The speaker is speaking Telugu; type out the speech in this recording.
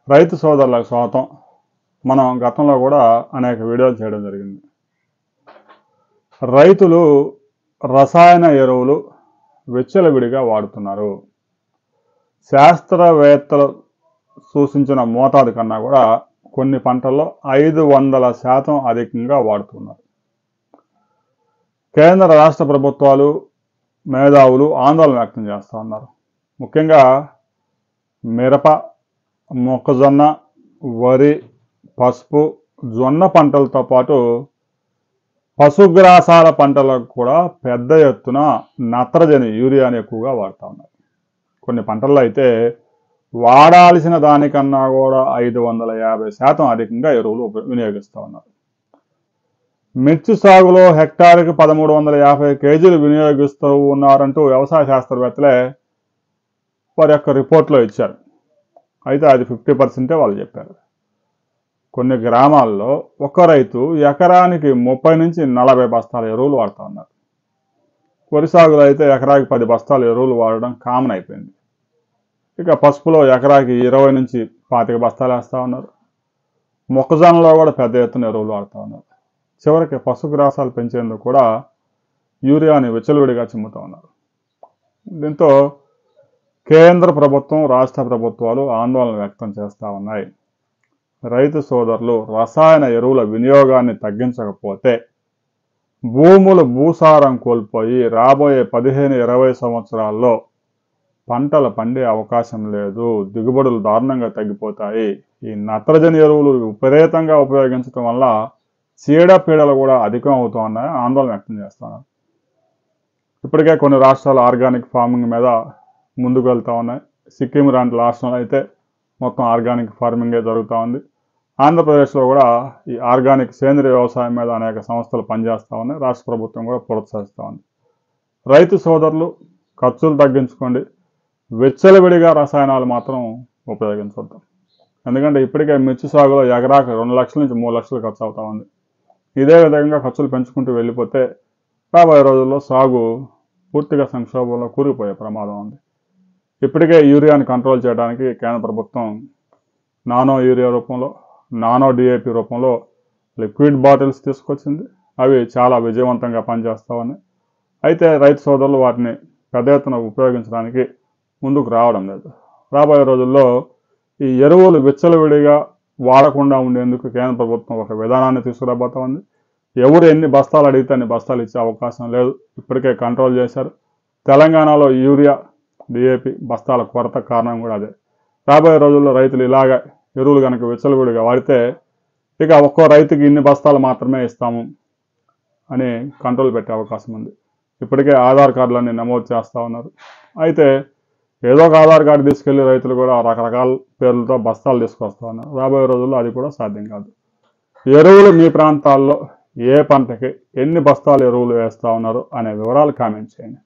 రైతు సోదరులకు స్వాగతం. మనం గతంలో కూడా అనేక వీడియోలు చేయడం జరిగింది. రైతులు రసాయన ఎరువులు విచ్చలవిడిగా వాడుతున్నారు. శాస్త్రవేత్తలు సూచించిన మోతాదు కన్నా కూడా కొన్ని పంటల్లో 500% అధికంగా వాడుతున్నారు. కేంద్ర రాష్ట్ర ప్రభుత్వాలు మేధావులు ఆందోళన వ్యక్తం చేస్తూ ఉన్నారు. ముఖ్యంగా మిరప, మొక్కజొన్న, వరి, పసుపు, జొన్న పంటలతో పాటు పశుగ్రాసాల పంటలకు కూడా పెద్ద ఎత్తున నత్రజని యూరియాని ఎక్కువగా వాడుతూ ఉన్నారు. కొన్ని పంటల్లో అయితే వాడాల్సిన దానికన్నా కూడా 550% అధికంగా ఎరువులు వినియోగిస్తూ ఉన్నారు. మిర్చి సాగులో హెక్టార్కి 1350 కేజీలు వినియోగిస్తూ ఉన్నారంటూ వ్యవసాయ శాస్త్రవేత్తలే వారి యొక్క రిపోర్ట్లో ఇచ్చారు. అయితే అది 50% వాళ్ళు చెప్పారు. కొన్ని గ్రామాల్లో ఒక రైతు ఎకరానికి 30 నుంచి 40 బస్తాల ఎరువులు వాడుతూ ఉన్నారు. వరి సాగులో అయితే ఎకరాకి 10 బస్తాల ఎరువులు వాడడం కామన్ అయిపోయింది. ఇక పసుపులో ఎకరాకి 20 నుంచి 25 బస్తాలు వేస్తూ ఉన్నారు. మొక్కజొన్నలో కూడా పెద్ద ఎత్తున ఎరువులు వాడుతూ ఉన్నారు. చివరికి పశుగ్రాసాలు పెంచేందుకు కూడా యూరియాని విచ్చలవిడిగా చిమ్ముతూ ఉన్నారు. దీంతో కేంద్ర ప్రభుత్వం, రాష్ట్ర ప్రభుత్వాలు ఆందోళన వ్యక్తం చేస్తూ ఉన్నాయి. రైతు సోదరులు రసాయన ఎరువుల వినియోగాన్ని తగ్గించకపోతే భూములు భూసారం కోల్పోయి రాబోయే 15-20 సంవత్సరాల్లో పంటలు పండే అవకాశం లేదు. దిగుబడులు దారుణంగా తగ్గిపోతాయి. ఈ నత్రజని ఎరువులు విపరీతంగా ఉపయోగించడం వల్ల చీడపీడలు కూడా అధికం అవుతూ ఉన్నాయి. ఆందోళన వ్యక్తం చేస్తున్నారు. ఇప్పటికే కొన్ని రాష్ట్రాలు ఆర్గానిక్ ఫార్మింగ్ మీద ముందుకు వెళ్తూ ఉన్నాయి. సిక్కిం లాంటి రాష్ట్రంలో అయితే మొత్తం ఆర్గానిక్ ఫార్మింగే జరుగుతూ ఉంది. ఆంధ్రప్రదేశ్లో కూడా ఈ ఆర్గానిక్ సేంద్రియ వ్యవసాయం మీద అనేక సంస్థలు పనిచేస్తూ ఉన్నాయి. రాష్ట్ర ప్రభుత్వం కూడా ప్రోత్సహిస్తూ ఉంది. రైతు సోదరులు ఖర్చులు తగ్గించుకోండి. విచ్చలవిడిగా రసాయనాలు మాత్రం ఉపయోగించవద్దు. ఎందుకంటే ఇప్పటికే మిర్చి సాగులో ఎకరాకి 2 లక్షల నుంచి 3 లక్షలు ఖర్చు అవుతూ ఉంది. ఇదే విధంగా ఖర్చులు పెంచుకుంటూ వెళ్ళిపోతే రాబోయే రోజుల్లో సాగు పూర్తిగా సంక్షోభంలో కూరుకుపోయే ప్రమాదం ఉంది. ఇప్పటికే యూరియాని కంట్రోల్ చేయడానికి కేంద్ర ప్రభుత్వం నానో యూరియా రూపంలో, నానో డిఏపి రూపంలో లిక్విడ్ బాటిల్స్ తీసుకొచ్చింది. అవి చాలా విజయవంతంగా పనిచేస్తూ ఉన్నాయి. అయితే రైతు సోదరులు వాటిని పెద్ద ఎత్తున ఉపయోగించడానికి ముందుకు రావడం లేదు. రాబోయే రోజుల్లో ఈ ఎరువులు విచ్చలవిడిగా వాడకుండా ఉండేందుకు కేంద్ర ప్రభుత్వం ఒక విధానాన్ని తీసుకురాబోతా ఉంది. ఎవరు ఎన్ని బస్తాలు అడిగితే అన్ని బస్తాలు ఇచ్చే అవకాశం లేదు. ఇప్పటికే కంట్రోల్ చేశారు. తెలంగాణలో యూరియా, డిఏపి బస్తాల కొరత కారణం కూడా అదే. రాబోయే రోజుల్లో రైతులు ఇలాగ ఎరువులు కనుక విచ్చలవిడిగా వాడితే ఇక ఒక్కో రైతుకి ఇన్ని బస్తాలు మాత్రమే ఇస్తాము అని కంట్రోల్ పెట్టే అవకాశం ఉంది. ఇప్పటికే ఆధార్ కార్డులన్నీ నమోదు చేస్తూ ఉన్నారు. అయితే ఏదో ఒక ఆధార్ కార్డు తీసుకెళ్లి రైతులు కూడా రకరకాల పేర్లతో బస్తాలు తీసుకొస్తా ఉన్నారు. రాబోయే రోజుల్లో అది కూడా సాధ్యం కాదు. ఎరువులు మీ ప్రాంతాల్లో ఏ పంటకి ఎన్ని బస్తాలు ఎరువులు వేస్తూ ఉన్నారు అనే వివరాలు కామెంట్ చేయండి.